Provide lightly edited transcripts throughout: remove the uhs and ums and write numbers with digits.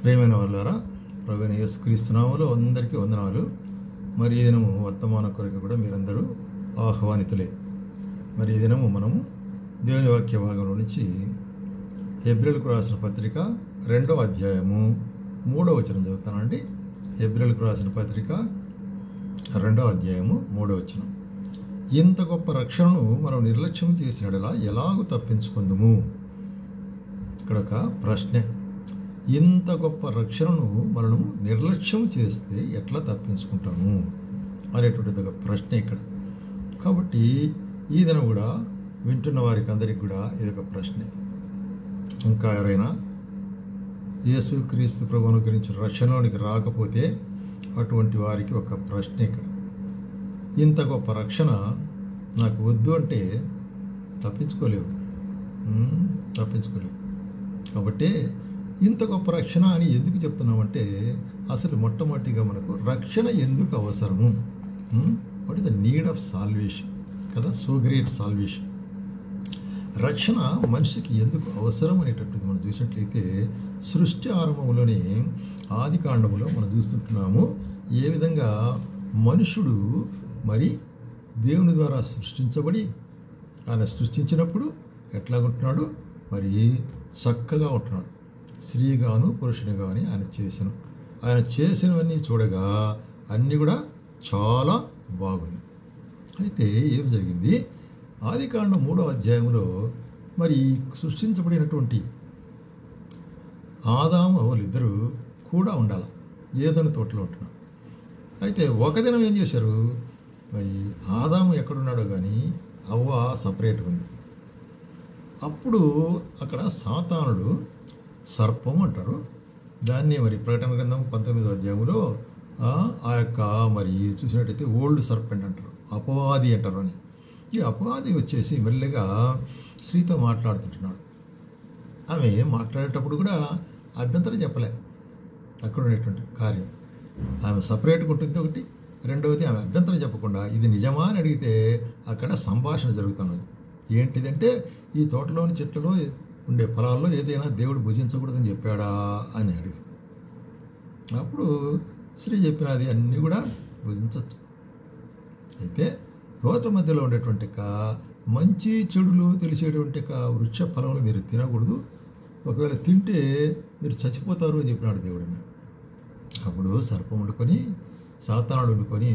ప్రియమైన వాళ్ళారా, ప్రభువైన యేసుక్రీస్తు నామములో అందరికీ వందనాలు. మరి ఈ దినము వర్తమాన కొరకు కూడా మీరందరూ ఆహ్వానితులే. మరి ఈ దినము మనము దేవుని వాక్య భాగంలో నుంచి హెబ్రీయులకు రాసిన పత్రిక 2వ అధ్యాయము 3వ వచనం చదువుతానండి. హెబ్రీయులకు రాసిన పత్రిక 2వ అధ్యాయము 3వ వచనం. ఇంత గొప్ప రక్షణను మనం నిర్లక్ష్యం చేసినడలా ఎలాగూ తప్పించుకుందుము? ఇక్కడ ఒక ప్రశ్నే. ఇంత గొప్ప రక్షణను మనం నిర్లక్ష్యం చేస్తే ఎట్లా తప్పించుకుంటాము అనేటువంటిది ఒక ప్రశ్న ఇక్కడ. కాబట్టి ఈ దినం కూడా వింటున్న వారికి అందరికి కూడా ఇదొక ప్రశ్నే. ఇంకా ఎవరైనా యేసుక్రీస్తు ప్రభువును గురించి రక్షణలోనికి రాకపోతే అటువంటి వారికి ఒక ప్రశ్న ఇక్కడ. ఇంత గొప్ప రక్షణ నాకు వద్దు అంటే తప్పించుకోలేవు. కాబట్టి ఇంత గొప్ప రక్షణ అని ఎందుకు చెప్తున్నామంటే, అసలు మొట్టమొదటిగా మనకు రక్షణ ఎందుకు అవసరము? What is the need of salvation కదా, సో గ్రేట్ సాల్వేషన్. రక్షణ మనిషికి ఎందుకు అవసరం అనేటటువంటిది మనం చూసినట్లయితే, సృష్టి ఆరంభంలోనే ఆది కాండములో మనం చూస్తుంటున్నాము ఏ విధంగా మనుషుడు మరి దేవుని ద్వారా సృష్టించబడి ఆయన సృష్టించినప్పుడు ఎట్లాగుంటున్నాడు? మరి చక్కగా ఉంటున్నాడు. స్త్రీగాను పురుషునిగా అని ఆయన చేసినవన్నీ చూడగా అన్నీ కూడా చాలా బాగున్నాయి. అయితే ఏం జరిగింది? ఆది కాండం 3వ అధ్యాయంలో మరి సృష్టించబడినటువంటి ఆదాము వాళ్ళిద్దరూ కూడా ఉండాలి, ఏదైనా తోటలో ఉంటున్నారు. అయితే ఒక దినం ఏం చేశారు? మరి ఆదాము ఎక్కడున్నాడో కానీ అవ్వ సపరేట్గా ఉంది. అప్పుడు అక్కడ సాతానుడు, సర్పం అంటారు దాన్ని, మరి ప్రకటన గ్రంథం 19వ అధ్యాయంలో ఆ యొక్క మరి చూసినట్టయితే ఓల్డ్ సర్పెంట్ అంటారు, అపవాది అంటారు అని. ఈ అపవాది వచ్చేసి మెల్లగా స్త్రీతో మాట్లాడుతుంటున్నాడు. ఆమె మాట్లాడేటప్పుడు కూడా అభ్యంతరం చెప్పలే. అక్కడ ఉండేటువంటి కార్యం ఆమె సపరేట్గా ఉంటుంది ఒకటి, రెండవది ఆమె అభ్యంతరం చెప్పకుండా ఇది నిజమా అని అడిగితే అక్కడ సంభాషణ జరుగుతున్నది. ఏంటిదంటే, ఈ తోటలోని చెట్లలో ఉండే ఫలాల్లో ఏదైనా దేవుడు భుజించకూడదని చెప్పాడా అని అడిగి, అప్పుడు స్త్రీ చెప్పినది అన్నీ కూడా భుజించవచ్చు. అయితే తోట మధ్యలో ఉండేటువంటి మంచి చెడులు తెలిసేటువంటి వృక్ష ఫలములు మీరు తినకూడదు, ఒకవేళ తింటే మీరు చచ్చిపోతారు అని చెప్పినాడు దేవుడిని. అప్పుడు సర్పం వండుకొని, సాతానుడు వండుకొని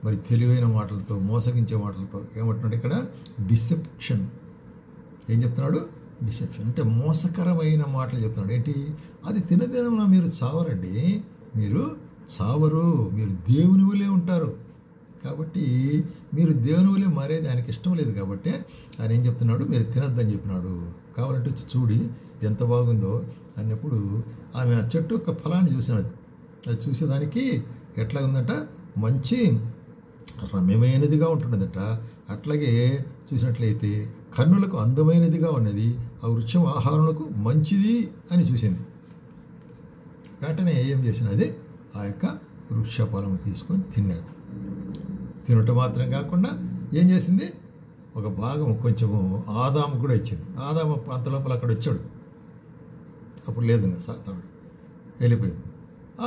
మరి తెలివైన మాటలతో, మోసగించే మాటలతో ఏమంటున్నాడు ఇక్కడ? డిసెప్షన్. ఏం చెప్తున్నాడు? డిసెప్షన్ అంటే మోసకరమైన మాటలు చెప్తున్నాడు. ఏంటి? అది తినదేనా మీరు చావరండి, మీరు చావరు, మీరు దేవుని వలే ఉంటారు. కాబట్టి మీరు దేవుని వలే మారేది ఆయనకి ఇష్టం లేదు. కాబట్టి ఆయన ఏం చెప్తున్నాడు? మీరు తినద్దని చెప్పినాడు. కావాలంటే వచ్చి చూడి ఎంత బాగుందో అన్నప్పుడు ఆమె ఆ చెట్టు యొక్క ఫలాన్ని చూసినది. అది చూసేదానికి ఎట్లా ఉందంట? మంచి రమ్యమైనదిగా ఉంటున్నదట. అట్లాగే చూసినట్లయితే కన్నులకు అందమైనదిగా ఉన్నది. ఆ వృక్షం ఆహారములకు మంచిది అని చూసింది. వెంటనే ఏం చేసినది? ఆ యొక్క వృక్ష ఫలము తీసుకొని తిన్నది. తినటం మాత్రం కాకుండా ఏం చేసింది? ఒక భాగం కొంచెము ఆదాము కూడా ఇచ్చింది. ఆదాము అంత లోపల అక్కడ వచ్చాడు. అప్పుడు లేదు ఇంకా, సాతానుడు వెళ్ళిపోయింది.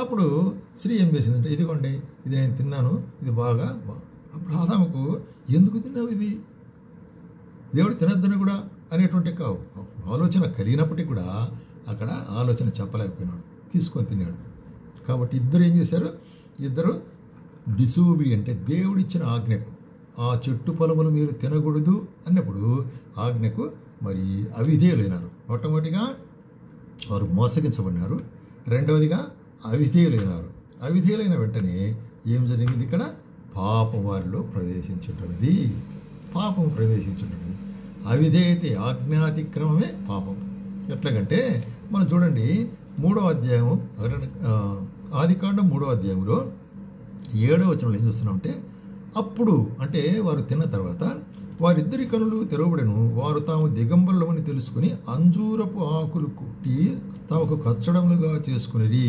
అప్పుడు స్త్రీ ఏం చేసిందంటే, ఇదిగోండి ఇది నేను తిన్నాను, ఇది బాగా. అప్పుడు ఆదాముకు ఎందుకు తిన్నావు ఇది, దేవుడు తినద్దని కూడా అనేటువంటి ఆలోచన కలిగినప్పటికీ కూడా అక్కడ ఆలోచన చెప్పలేకపోయినాడు, తీసుకొని తిన్నాడు. కాబట్టి ఇద్దరు ఏం చేశారు? ఇద్దరు డిసోబిడియంట్, అంటే దేవుడిచ్చిన ఆజ్ఞకు, ఆ చెట్టు ఫలములు మీరు తినకూడదు అన్నప్పుడు ఆజ్ఞకు మరి అవిధేయులైనారు. మొట్టమొదటిగా వారు మోసగించబడినారు, రెండవదిగా అవిధేయులైనారు. అవిధేయులైన వెంటనే ఏం జరిగింది? ఇక్కడ పాపం వారిలో ప్రవేశించుంటున్నది. పాపం ప్రవేశించుంటున్నది. అవిధేయతే, ఆజ్ఞాతిక్రమమే పాపం. ఎట్లాగంటే మనం చూడండి 3వ అధ్యాయము, ఆదికాండం 3వ అధ్యాయంలో 7వ వచనంలో ఏం చూస్తున్నామంటే, అప్పుడు అంటే వారు తిన్న తర్వాత వారిద్దరి కనులు తెరవబడెను, వారు తాము దిగంబరులమని తెలుసుకుని అంజూరపు ఆకులు కుట్టి తమకు కచ్చడములుగా చేసుకునేది.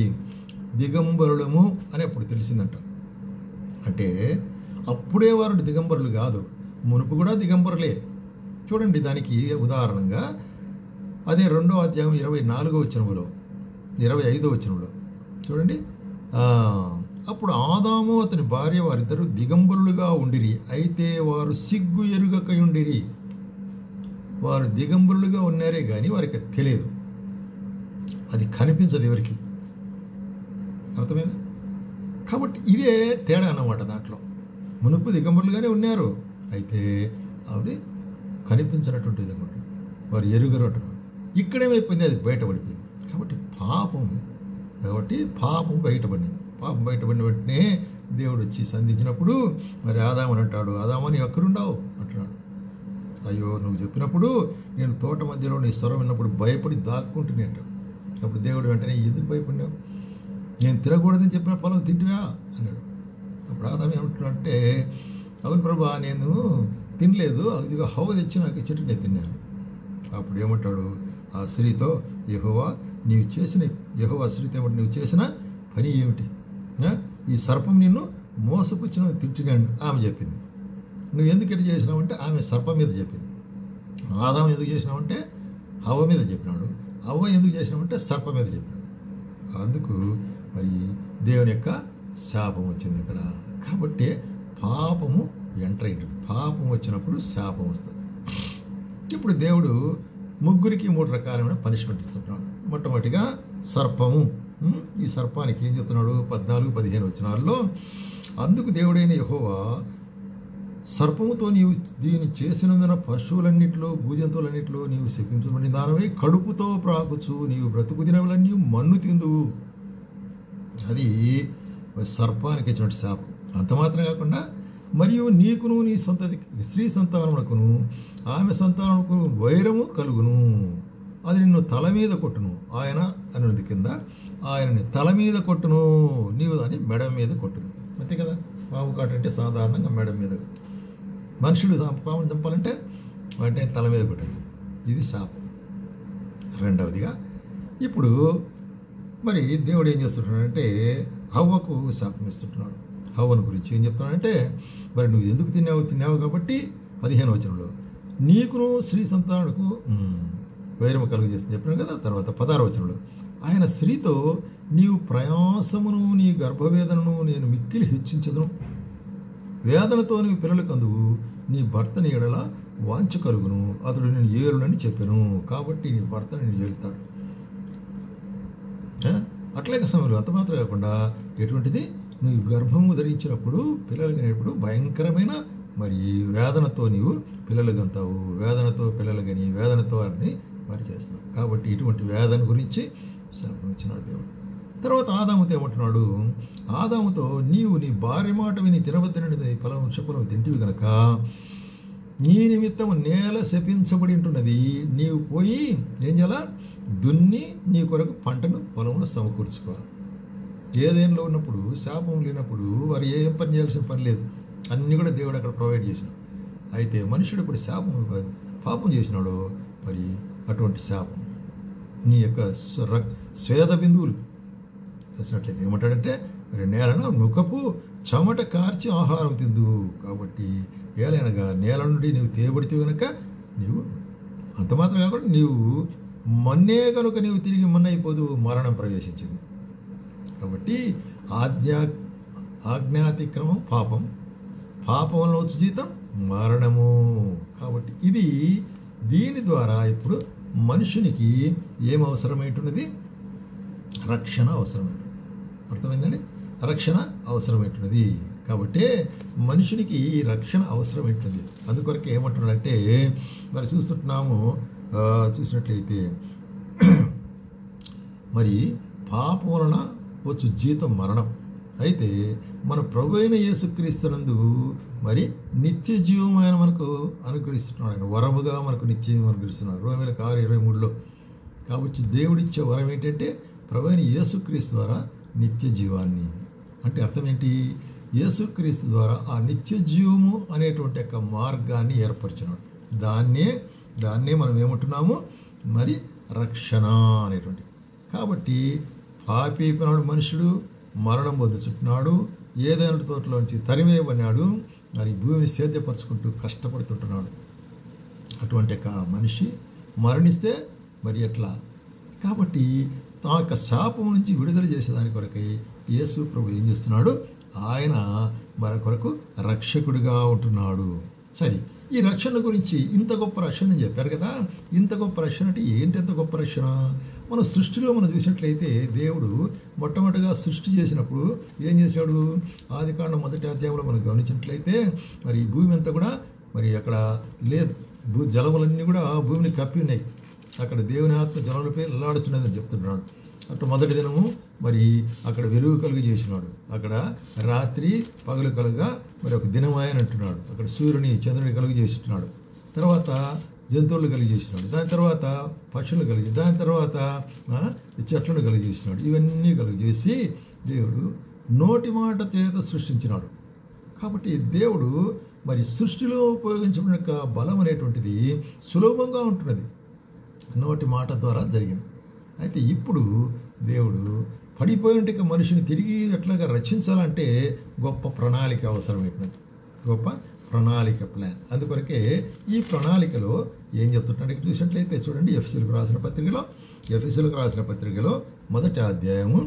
దిగంబరులము అని అప్పుడు తెలిసిందంట. అంటే అప్పుడే వారు దిగంబరులు కాదు, మునుపు కూడా దిగంబరులే. చూడండి, దానికి ఉదాహరణగా అదే 2వ అధ్యాయం 24వ వచనములో 25వ వచనంలో చూడండి. అప్పుడు ఆదాము అతని భార్య వారిద్దరూ దిగంబరులుగా ఉండిరి, అయితే వారు సిగ్గు ఎరుగకయుండిరి. వారు దిగంబరులుగా ఉన్నారే కానీ వారికి తెలియదు, అది కనిపించదు ఎవరికి. అర్థమైంది? కాబట్టి ఇదే తేడా అన్నమాట. దాంట్లో మునుపు దిగంబరులుగానే ఉన్నారు, అయితే అది కనిపించినటువంటిది అనమాట, వారు ఎరుగరు అంటున్నారు. ఇక్కడేమైపోయింది, అది బయటపడిపోయింది. కాబట్టి పాపం బయటపడింది. పాపం బయటపడిన వెంటనే దేవుడు వచ్చి సంధించినప్పుడు మరి ఆదామని అంటాడు, ఆదామా నీవు ఎక్కడున్నావు అంటున్నాడు. అయ్యో నువ్వు చెప్పినప్పుడు నేను తోట మధ్యలో నీ స్వరం విన్నప్పుడు భయపడి దాక్కుంటున్నా అంటాడు. అప్పుడు దేవుడు వెంటనే ఎందుకు భయపడినావు, నేను తినకూడదని చెప్పిన పొలం తింటివా అన్నాడు. అప్పుడు ఆదాము ఏమంటున్నాడంటే, అవును ప్రభా నేను తినలేదు, ఇదిగో హవ్వ తెచ్చి నాకు చెట్టు నేను తిన్నాను. అప్పుడు ఏమంటాడు ఆ స్త్రీతో, యెహోవా స్త్రీతో ఏమంటే నువ్వు చేసిన పని ఏమిటి, ఈ సర్పం నిన్ను మోసపుచ్చిన తింటున్నాను ఆమె చెప్పింది. నువ్వు ఎందుకు ఎటు చేసినావంటే ఆమె సర్పం మీద చెప్పింది. ఆదాము ఎందుకు చేసినావంటే హవ్వ మీద చెప్పినాడు, హవ్వ ఎందుకు చేసినావంటే సర్పం మీద చెప్పినాడు. అందుకు మరి దేవుని యొక్క శాపం వచ్చింది ఇక్కడ. కాబట్టి పాపము ఎంటర్ అయింది. పాపం వచ్చినప్పుడు శాపం వస్తుంది. ఇప్పుడు దేవుడు ముగ్గురికి 3 రకాలైన పనిష్మెంట్ ఇస్తున్నాడు. మొట్టమొదటిగా సర్పము. ఈ సర్పానికి ఏం చెప్తున్నాడు 14-15 వచనాల్లో, అందుకు దేవుడైన యెహోవా సర్పముతో నీవు దీన్ని చేసినందున పశువులన్నింటిలో భూజంతువులన్నింటిలో నీవు శపించబడిన దానివై కడుపుతో ప్రాకుచు నీవు బ్రతుకు దినములన్నీ మన్ను తిందువు. అది సర్పానికి ఇచ్చినటువంటి శాపం. అంత మాత్రం కాకుండా మరియు నీకును నీ స్త్రీ సంతానమునకును ఆమె సంతానమునకు వైరము కలుగును, అది నిన్ను తల మీద కొట్టును. ఆయన అనున్నది కింద, ఆయనని తల మీద కొట్టును, నీవు దాన్ని మెడ మీద కొట్టును. అంతే కదా. పాము కాటు అంటే సాధారణంగా మెడ మీద, మనుషుడు పాముని చంపాలంటే వాటిని తల మీద కొట్టేది. ఇది శాపం. రెండవదిగా ఇప్పుడు మరి దేవుడు ఏం చేస్తుంటున్నాడంటే హవ్వకు శాపం ఇస్తుంటున్నాడు. హవ్వను గురించి ఏం చెప్తున్నాడంటే, మరి నువ్వు ఎందుకు తిన్నావు కాబట్టి 15వ వచనంలో నీకును స్త్రీ సంతానకు వైరము కలుగజేస్తుంది చెప్పినాడు కదా. తర్వాత 16వ వచనంలో ఆయన స్త్రీతో నీవు ప్రయాసమును నీ గర్భవేదనను నేను మిక్కిలి హెచ్చించదును, వేదనతో నీవు పిల్లలు కందువు, నీ భర్త నీ ఎడల వాంఛ కలుగును, అతడు నేను ఏలునని చెప్పాను, కాబట్టి నీ భర్త నేను ఏలుతాడు. అట్లాగే సమయంలో అంత మాత్రం కాకుండా ఎటువంటిది, నువ్వు గర్భము ధరించినప్పుడు పిల్లలు కనేటప్పుడు భయంకరమైన మరి వేదనతో నీవు పిల్లలు గంతావు, వేదనతో పిల్లలు కని వేదనతో వారిని మరి చేస్తావు. కాబట్టి ఇటువంటి వేదన గురించి శాపం ఇచ్చినాడు దేవుడు. తర్వాత ఆదాముతో ఏమంటున్నాడు, ఆదాముతో నీవు నీ భార్య మాట విని తినవద్దనది వృక్షఫలం తింటివి గనక నీ నిమిత్తం నేల శపించబడి ఉంటున్నది, నీవు పోయి ఏం చేయాలా, దున్ని నీ కొరకు పంటను పొలంలో సమకూర్చుకోవాలి. ఏదేంలో ఉన్నప్పుడు శాపం లేనప్పుడు వారు ఏం పని చేయాల్సిన పని లేదు, అన్నీ కూడా దేవుడు అక్కడ ప్రొవైడ్ చేసినాడు. అయితే మనుషుడు ఇప్పుడు పాపం చేసినాడు, మరి అటువంటి శాపం నీ యొక్క స్వేద బిందువులు చూసినట్లయితే ఏమంటాడంటే, మరి నేలను నుకపు చెమట కార్చి ఆహారం తిందు, కాబట్టి ఏలైనగా నేల నుండి నీవు తేబడితే కనుక నీవు అంత మాత్రం కాకుండా నీవు మన్నే కనుక నీవు తిరిగి మన్నైపోదు, మరణం ప్రవేశించింది. కాబట్టి ఆజ్ఞాతిక్రమం పాపం, పాపంలో వచ్చి జీతం మరణము. కాబట్టి దీని ద్వారా ఇప్పుడు మనుషునికి ఏం అవసరమైంటున్నది, రక్షణ అవసరమైనది. అర్థమైందండి, రక్షణ అవసరమైనది. కాబట్టి మనుషునికి రక్షణ అవసరమైనది. అందుకొరకు ఏమంటున్నాడంటే మరి చూసినట్లయితే మరి పాపం వలన వచ్చు జీతం మరణం. అయితే మన ప్రభు అయిన యేసుక్రీస్తునందు మరి నిత్య జీవం ఆయన మనకు అనుగ్రహిస్తున్నాడు. ఆయన వరముగా మనకు నిత్య జీవం అనుగ్రహిస్తున్నాడు రోమీయులకు 6:23. కాబట్టి దేవుడిచ్చే వరం ఏంటంటే ప్రభు అయిన యేసుక్రీస్తు ద్వారా నిత్య జీవాన్ని. అంటే అర్థం ఏంటి, యేసుక్రీస్తు ద్వారా ఆ నిత్య జీవము అనేటువంటి యొక్క మార్గాన్ని ఏర్పరిచినాడు. దాన్నే మనం ఏమంటున్నాము, మరి రక్షణ అనేటువంటి. కాబట్టి పాపైపోయినాడు మనుషుడు, మరణం పొందుతున్నాడు, ఏదైనా తోటలోంచి తరిమేయబడినాడు, మరి భూమిని సేద్యపరుచుకుంటూ కష్టపడుతుంటున్నాడు. అటువంటి యొక్క మనిషి మరణిస్తే మరి ఎట్లా? కాబట్టి ఆ యొక్క శాపం నుంచి విడుదల చేసేదాని కొరకై యేసు ప్రభు ఏం చేస్తున్నాడు, ఆయన మన కొరకు రక్షకుడిగా ఉంటున్నాడు. సరే, ఈ రక్షణ గురించి ఇంత గొప్ప రక్షణ అని చెప్పారు కదా. ఇంత గొప్ప రక్షణ అంటే ఏంటి? ఎంత గొప్ప రక్షణ? మన సృష్టిలో మనం చూసినట్లయితే దేవుడు మొట్టమొదటిగా సృష్టి చేసినప్పుడు ఏం చేశాడు? ఆదికాండం 1వ అధ్యాయంలో మనం గమనించినట్లయితే మరి భూమి అంతా కూడా మరి అక్కడ లేదు, జలములన్నీ కూడా భూమిని కప్పి ఉన్నాయి. అక్కడ దేవుని ఆత్మ జలములపై నిల్లాడుతున్నదని చెప్తున్నాడు. అటు మొదటి దినము మరి అక్కడ వెలుగు కలుగు చేసినాడు, అక్కడ రాత్రి పగలు కలుగా మరి ఒక దినం ఆయన అంటున్నాడు. అక్కడ సూర్యుని చంద్రుని కలుగు చేస్తున్నాడు, తర్వాత జంతువులు కలిగి చేసినాడు, దాని తర్వాత పక్షులను కలిగి, దాని తర్వాత చెట్లను కలిగి చేసినాడు. ఇవన్నీ కలుగు చేసి దేవుడు నోటి మాట చేత సృష్టించినాడు. కాబట్టి దేవుడు మరి సృష్టిలో ఉపయోగించిన యొక్క బలం అనేటువంటిది సులభంగా ఉంటున్నది, నోటి మాట ద్వారా జరిగింది. అయితే ఇప్పుడు దేవుడు పడిపోయిన మనిషిని తిరిగి ఎట్లాగా రక్షించాలంటే గొప్ప ప్రణాళిక అవసరమైనది, గొప్ప ప్రణాళిక, ప్లాన్. అందుకొరకే ఈ ప్రణాళికలో ఏం చెప్తుంటాడు ఇక్కడ చూసినట్లయితే చూడండి, ఎఫెసీయులకు రాసిన పత్రికలో 1వ అధ్యాయము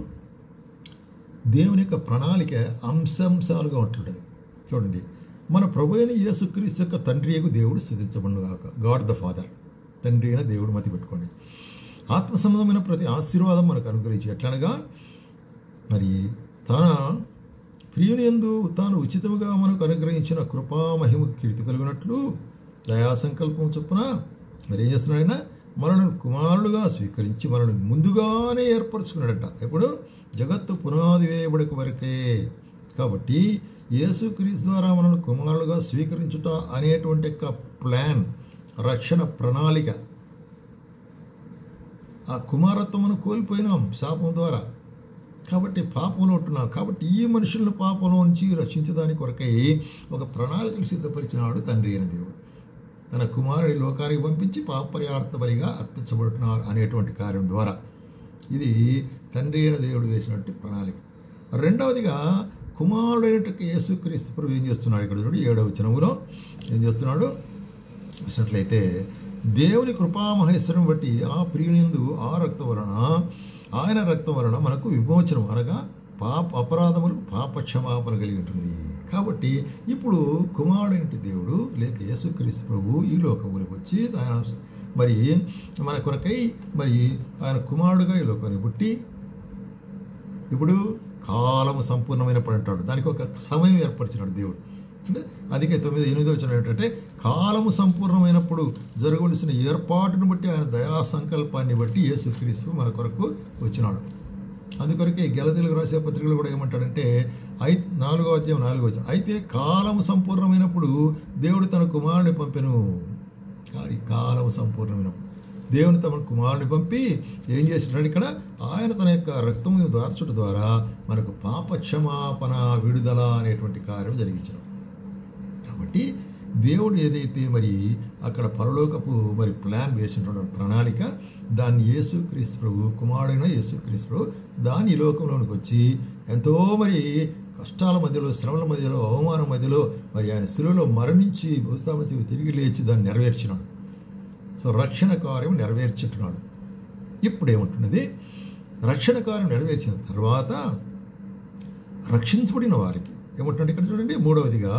దేవుని యొక్క ప్రణాళిక అంశాలుగా ఉంటుంటుంది. చూడండి, మన ప్రభు అయిన యేసుక్రీస్తు యొక్క తండ్రి యొక్క దేవుడు స్తుతించబడుగాక. గాడ్ ద ఫాదర్, తండ్రి అయిన దేవుడు మతి పెట్టుకోండి. ఆత్మ సంబంధమైన ప్రతి ఆశీర్వాదం మనకు అనుగ్రహించి ఎట్లనగా మరి తన ప్రియునియందు తాను ఉచితముగా మనకు అనుగ్రహించిన కృపామహిమకు కీర్తి కలిగినట్లు దయాసంకల్పం చొప్పున మరి ఏం చేస్తున్నాడు ఆయన? మనల్ని కుమారులుగా స్వీకరించి మనల్ని ముందుగానే ఏర్పరచుకున్నాడట. ఎప్పుడు? జగత్తు పునాది వేయబడక వరకే. కాబట్టి యేసుక్రీస్తు ద్వారా మనల్ని కుమారులుగా స్వీకరించుట అనేటువంటి యొక్క ప్లాన్, రక్షణ ప్రణాళిక. ఆ కుమారత్వమును కోల్పోయినాం శాపం ద్వారా, కాబట్టి పాపంలో ఉంటున్నాం. కాబట్టి ఈ మనుషులను పాపంలో నుంచి రక్షించడానికి కొరకై ఒక ప్రణాళికలు సిద్ధపరిచినాడు తండ్రి అయిన దేవుడు. తన కుమారుడి లోకానికి పంపించి పాపపరిహార్థ బలిగా అర్పించబడుతున్నాడు అనేటువంటి కార్యం ద్వారా. ఇది తండ్రి అయిన దేవుడు వేసినట్టు ప్రణాళిక. రెండవదిగా కుమారుడైనటువంటి యేసుక్రీస్తు ప్రభు ఏం చేస్తున్నాడు? ఇక్కడ చూడు 7వ వచనములో ఏం చేస్తున్నాడు చూసినట్లయితే, దేవుని కృపామహేశ్వరం బట్టి ఆ ప్రియునియందు ఆయన రక్తం వలన మనకు విమోచనం, అనగా అపరాధములకు పాపక్షమాపణ కలిగి ఉంటుంది. కాబట్టి ఇప్పుడు కుమారుడైన దేవుడు లేక యేసుక్రీస్తు ప్రభు ఈ లోకములకు వచ్చి ఆయన మరి మన కొరకై మరి ఆయన కుమారుడుగా ఈ లోకాన్ని పుట్టి ఇప్పుడు కాలము సంపూర్ణమైనప్పుడు అంటాడు. దానికి ఒక సమయం ఏర్పరిచినాడు దేవుడు. అంటే అందుకే 9-8 వచనం ఏంటంటే, కాలము సంపూర్ణమైనప్పుడు జరగవలసిన ఏర్పాటును బట్టి ఆయన దయా సంకల్పాన్ని బట్టి యేసుక్రీస్తు మన కొరకు వచ్చినాడు. అందుకొరకే గలతీయులకు రాసే పత్రికలు కూడా ఏమంటాడంటే 4వ అధ్యాయం 4వ వచనం, అయితే కాలము సంపూర్ణమైనప్పుడు దేవుడు తన కుమారుని పంపెను. కానీ కాలము సంపూర్ణమైనప్పుడు దేవుని తమ కుమారుని పంపి ఏం చేసినాడు? ఇక్కడ ఆయన తన యొక్క రక్తము దార్చుట ద్వారా మనకు పాపక్షమాపణ, విడుదల అనేటువంటి కార్యం జరిగించాడు. కాబట్టి దేవుడు ఏదైతే మరి అక్కడ పరలోకపు మరి ప్లాన్ వేసినాడో ప్రణాళిక, దాన్ని యేసుక్రీస్తు ప్రభు కుమారుడైన యేసుక్రీస్తు ప్రభు దాని ఈ లోకంలోనికి వచ్చి ఎంతో మరి కష్టాల మధ్యలో, శ్రమల మధ్యలో, అవమానం మధ్యలో మరి ఆయన శిలువలో మరణించి భూస్థాపన తిరిగి లేచి దాన్ని నెరవేర్చినాడు. సో రక్షణ కార్యం నెరవేర్చుతున్నాడు. ఇప్పుడేముంటున్నది? రక్షణ కార్యం నెరవేర్చిన తర్వాత రక్షించబడిన వారికి ఏమంటున్నాడు ఇక్కడ చూడండి. 3వదిగా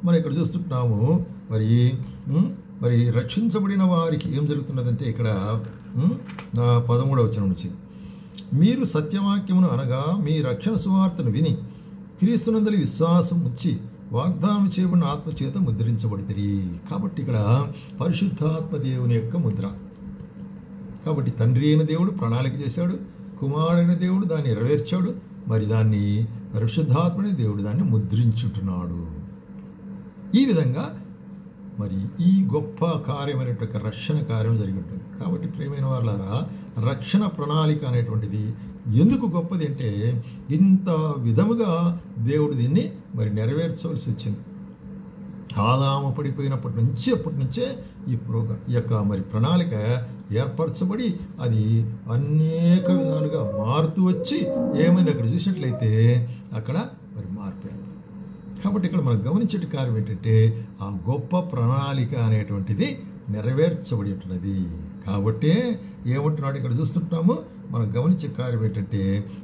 మనం ఇక్కడ చూస్తున్నాము మరి రక్షించబడిన వారికి ఏం జరుగుతున్నదంటే ఇక్కడ 13వ వచనం నుంచి, మీరు సత్యవాక్యమును అనగా మీ రక్షణ సువార్తను విని క్రీస్తునందలి విశ్వాసం ఉంచి వాగ్దానం చేయబడిన ఆత్మచేత ముద్రించబడితే. కాబట్టి ఇక్కడ పరిశుద్ధాత్మ దేవుని యొక్క ముద్ర. కాబట్టి తండ్రి అయిన దేవుడు ప్రణాళిక చేశాడు, కుమారుడైన దేవుడు దాన్ని నెరవేర్చాడు, మరి దాన్ని పరిశుద్ధాత్మని దేవుడు దాన్ని ముద్రించుంటున్నాడు. ఈ విధంగా మరి ఈ గొప్ప కార్యమైనటువంటి రక్షణ కార్యం జరిగి ఉంటుంది. కాబట్టి ప్రియమైన వాళ్ళారా, రక్షణ ప్రణాళిక అనేటువంటిది ఎందుకు గొప్పది అంటే ఇంత విధముగా దేవుడు దీన్ని మరి నెరవేర్చవలసి వచ్చింది. ఆదాము పడిపోయినప్పటి నుంచే ఈ యొక్క మరి ప్రణాళిక ఏర్పరచబడి అది అనేక విధాలుగా మారుతూ వచ్చి ఏమైంది అక్కడ చూసినట్లయితే అక్కడ మరి మారిపోయింది. కాబట్టి ఇక్కడ మనం గమనించే కార్యం ఏంటంటే ఆ గొప్ప ప్రణాళిక అనేటువంటిది నెరవేర్చబడి ఉంటున్నది. కాబట్టి ఏమంటున్నాడు ఇక్కడ చూస్తుంటాము, మనం గమనించే కార్యం ఏంటంటే,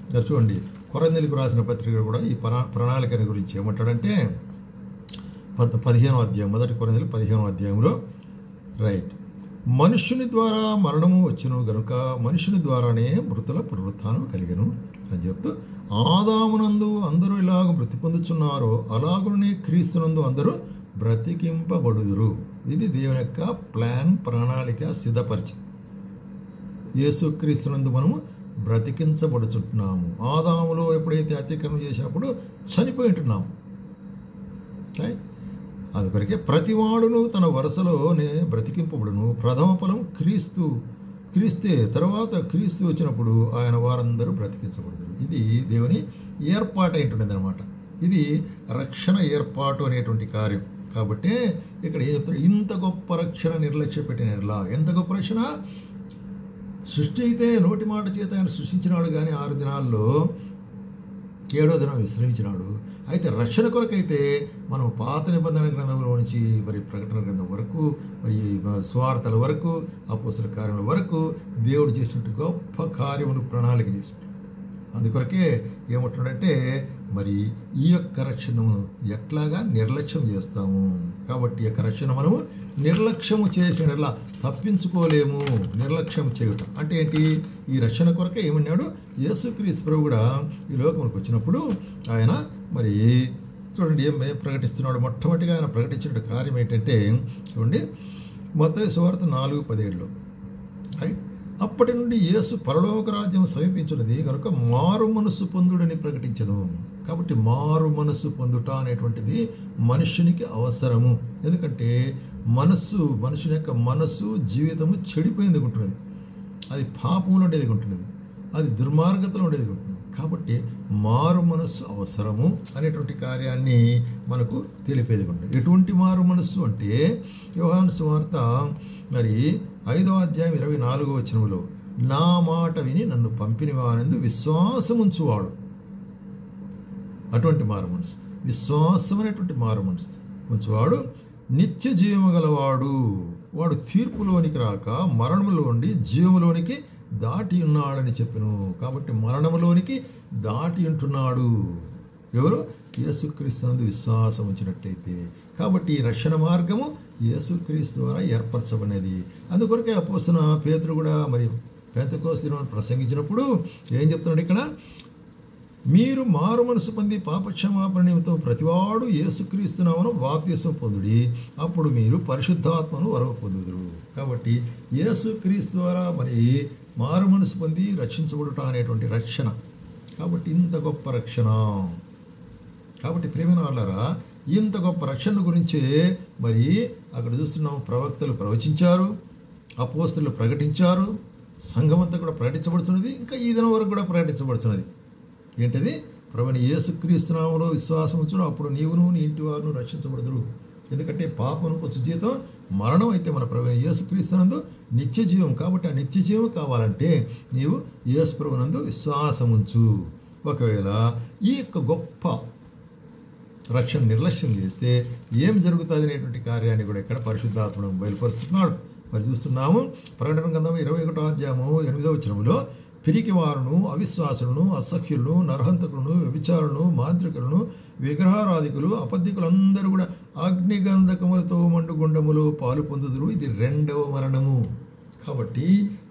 ఇక్కడ చూడండి, కొరంథీయులకు రాసిన పత్రిక కూడా ఈ ప్రణాళికని గురించి ఏమంటాడంటే 15వ అధ్యాయం, మొదటి కొరంథీయులు 15వ అధ్యాయంలో రైట్, మనుష్యుని ద్వారా మరణము వచ్చును గనుక మనుషుని ద్వారానే మృతుల పునరుత్థానం కలిగెను అని చెప్తూ, ఆదామునందు అందరూ ఇలాగ మృతి పొందుచున్నారో అలాగునే క్రీస్తునందు అందరూ బ్రతికింపబడుదురు. ఇది దేవుని యొక్క ప్లాన్, ప్రణాళిక సిద్ధపరిచి యేసుక్రీస్తునందు మనము బ్రతికించబడుచుంటున్నాము. ఆదాములో ఎప్పుడైతే అతిక్రమం చేసినప్పుడు చనిపోయి ఉంటున్నాము. అందుకొరకే ప్రతివాడును తన వరుసలోనే బ్రతికింపబడును. ప్రథమ ఫలం క్రీస్తే, తర్వాత క్రీస్తు వచ్చినప్పుడు ఆయన వారందరూ బ్రతికించబడుదురు. ఇది దేవుని ఏర్పాటు ఏంటున్నది అనమాట. ఇది రక్షణ ఏర్పాటు అనేటువంటి కార్యం. కాబట్టి ఇక్కడ ఏం చెప్తారు, ఇంత గొప్ప రక్షణ నిర్లక్ష్య పెట్టినట్లా. ఎంత గొప్ప రక్షణ! సృష్టి అయితే నోటి మాట చేత ఆయన సృష్టించినాడు, కానీ 6 దినాల్లో 7వ దినం విశ్రమించినాడు. అయితే రక్షణ కొరకైతే మనం పాత నిబంధన గ్రంథంలో నుంచి మరి ప్రకటన గ్రంథం వరకు, మరి స్వార్థల వరకు, అపోస్తల కార్యముల వరకు దేవుడు చేసినట్టు గొప్ప కార్యములు ప్రణాళిక చేసినట్టు. అందుకొరకే ఏమంటున్నాడంటే, మరి ఈ యొక్క రక్షణను ఎట్లాగా నిర్లక్ష్యం చేస్తాము. కాబట్టి ఈ యొక్క రక్షణ మనము నిర్లక్ష్యము చేసినట్లా తప్పించుకోలేము. నిర్లక్ష్యం చేయటం అంటే ఏంటి? ఈ రక్షణ కొరకే ఏమన్నాడు, యేసుక్రీస్తు ప్రభు కూడా ఈ లోకంలోకి వచ్చినప్పుడు ఆయన మరి చూడండి ఏం ప్రకటిస్తున్నాడు. మొట్టమొదటిగా ఆయన ప్రకటించిన కార్యం ఏంటంటే, చూడండి మత్తయి సువార్త 4:17 రైట్, అప్పటి నుండి యేసు పరలోక రాజ్యం సమీపించున్నది కనుక మారు మనస్సు పొందుడని ప్రకటించను. కాబట్టి మారు మనస్సు పొందుట అనేటువంటిది మనుష్యునికి అవసరము. ఎందుకంటే మనుషుని యొక్క మనస్సు, జీవితము చెడిపోయింది ఉంటున్నది. అది పాపంలో ఉండేది ఉంటున్నది, అది దుర్మార్గతలో ఉండేది ఉంటున్నది. కాబట్టి మారు మనస్సు అవసరము అనేటువంటి కార్యాన్ని మనకు తెలిపేది ఉంటుంది. ఎటువంటి మారు మనస్సు అంటే, యోహాను సువార్త మరి 5వ అధ్యాయం 24వ వచనములో, నా మాట విని నన్ను పంపిన వానందు విశ్వాసముంచువాడు. అటువంటి మారు మనసు, విశ్వాసం అనేటువంటి మారు మనసు ఉంచువాడు నిత్య జీవము గలవాడు. వాడు తీర్పులోనికి రాక మరణములో ఉండి జీవములోనికి దాటి ఉన్నాడని చెప్పెను. కాబట్టి మరణములోనికి దాటి ఉంటున్నాడు ఎవరు? యేసుక్రీస్తునందు విశ్వాసం ఉంచినట్లయితే. కాబట్టి ఈ రక్షణ మార్గము యేసుక్రీస్తు ద్వారా ఏర్పరచబడినది. అందుకొరకే అపోస్తలుడైన పేతురు కూడా మరి పెంతెకోస్తు దినమున ప్రసంగించినప్పుడు ఏం చెప్తున్నాడు ఇక్కడ, మీరు మారు మనసు పొంది పాపక్షమాపణ నిమిత్తం ప్రతివాడు యేసుక్రీస్తు నామమున బాప్తిసం పొందుడి, అప్పుడు మీరు పరిశుద్ధాత్మను వరవ పొందుదురు. కాబట్టి యేసుక్రీస్తు ద్వారా మరి మారు మనసు పొంది రక్షించబడుట అనేటువంటి రక్షణ. కాబట్టి ఇంత గొప్ప రక్షణ. కాబట్టి ప్రియమైన వాళ్ళారా, ఇంత గొప్ప రక్షణ గురించే మరి అక్కడ చూస్తున్నాం, ప్రవక్తలు ప్రవచించారు, అపోస్తలులు ప్రకటించారు, సంఘమంతా కూడా ప్రకటించబడుతున్నది. ఇంకా ఈ దినం వరకు కూడా ప్రకటించబడుతున్నది. ఏంటది? ప్రభువైన యేసుక్రీస్తు నామములో విశ్వాసం ఉంచును, అప్పుడు నీవును నీ ఇంటి వారును రక్షించబడుదురు. ఎందుకంటే పాపమునకు వచ్చు జీతం మరణం, అయితే మన ప్రభువైన యేసుక్రీస్తునందు నిత్య జీవం. కాబట్టి ఆ నిత్య జీవం కావాలంటే నీవు యేసు ప్రభువునందు విశ్వాసం ఉంచు. ఒకవేళ ఈ యొక్క గొప్ప రక్షణ నిర్లక్ష్యం చేస్తే ఏం జరుగుతుంది అనేటువంటి కార్యాన్ని కూడా ఇక్కడ పరిశుద్ధాత్ముడు బయలుపరుస్తున్నాడు. మరి చూస్తున్నాము ప్రకటన గ్రంథం 21వ అధ్యాయము 8వ వచనములో, పిరికివారును, అవిశ్వాసులను, అసఖ్యులను, నరహంతకులను, వ్యభిచారులను, మాంత్రికులను, విగ్రహారాధికులు, అబద్ధికులందరూ కూడా అగ్నిగంధకములతో మండుగుండములో పాలు పొందుదురు. ఇది 2వ మరణము. కాబట్టి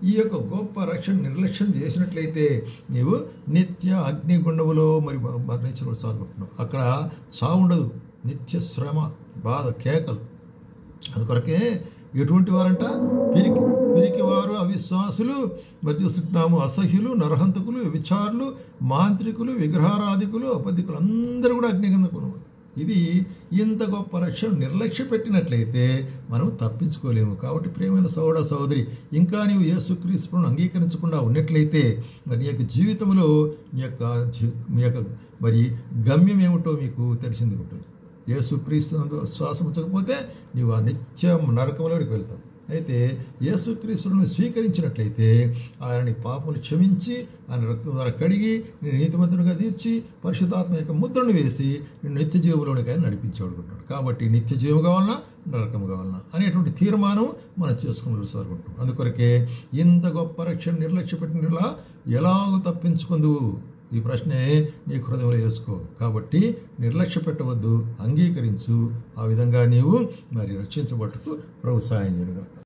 ఈ యొక్క గొప్ప రక్షణ నిర్లక్ష్యం చేసినట్లయితే నీవు నిత్య అగ్నిగుండములో మరి మరణించబడి సాగుకుంటున్నావు. అక్కడ సాగు ఉండదు, నిత్య శ్రమ, బాధ, కేకలు. అందుకొరకే ఎటువంటి వారంట? పిరికివారు, అవిశ్వాసులు, మరి చూస్తున్నాము అసహ్యులు, నరహంతకులు, వ్యభిచారులు, మాంత్రికులు, విగ్రహారాధికులు, అబద్ధికులు అందరూ కూడా అగ్నిగంధకులు. ఇది ఇంత గొప్ప రక్షణ నిర్లక్ష్య పెట్టినట్లయితే మనం తప్పించుకోలేము. కాబట్టి ప్రియమైన సోదర సోదరి, ఇంకా నీవు యేసుక్రీస్తును అంగీకరించకుండా ఉన్నట్లయితే మరి నీ యొక్క జీవితంలో మీ యొక్క మరి గమ్యం ఏమిటో మీకు తెలిసింది ఉంటుంది. యేసుక్రీస్తునందు శ్వాసం ఉంచకపోతే నీవు ఆ నిత్యం నరకంలోకి వెళ్తావు. అయితే యేసుక్రీస్తును స్వీకరించినట్లయితే ఆయనని పాపములు క్షమించి ఆయన రక్తం ద్వారా కడిగి నేను నీతిమంతునిగా తీర్చి పరిశుద్ధాత్మ యొక్క ముద్రను వేసి నేను నిత్య జీవులోనికి ఆయన నడిపించేవాడుకుంటున్నాడు. కాబట్టి నిత్య జీవం కావాలన్నా నరకం కావాలన్నా అనేటువంటి తీర్మానం మనం చేసుకుని సాగుంటాం. అందుకొరకే ఇంత గొప్ప రక్షణ నిర్లక్ష్యపెట్టినలా ఎలాగో తప్పించుకుందువు ఈ ప్రశ్నే నీ హృదయంలో వేసుకో. కాబట్టి నిర్లక్ష్య పెట్టవద్దు, అంగీకరించు. ఆ విధంగా నీవు మరి రక్షించబట్టుకు ప్రభు సాయం చేయనుగాక.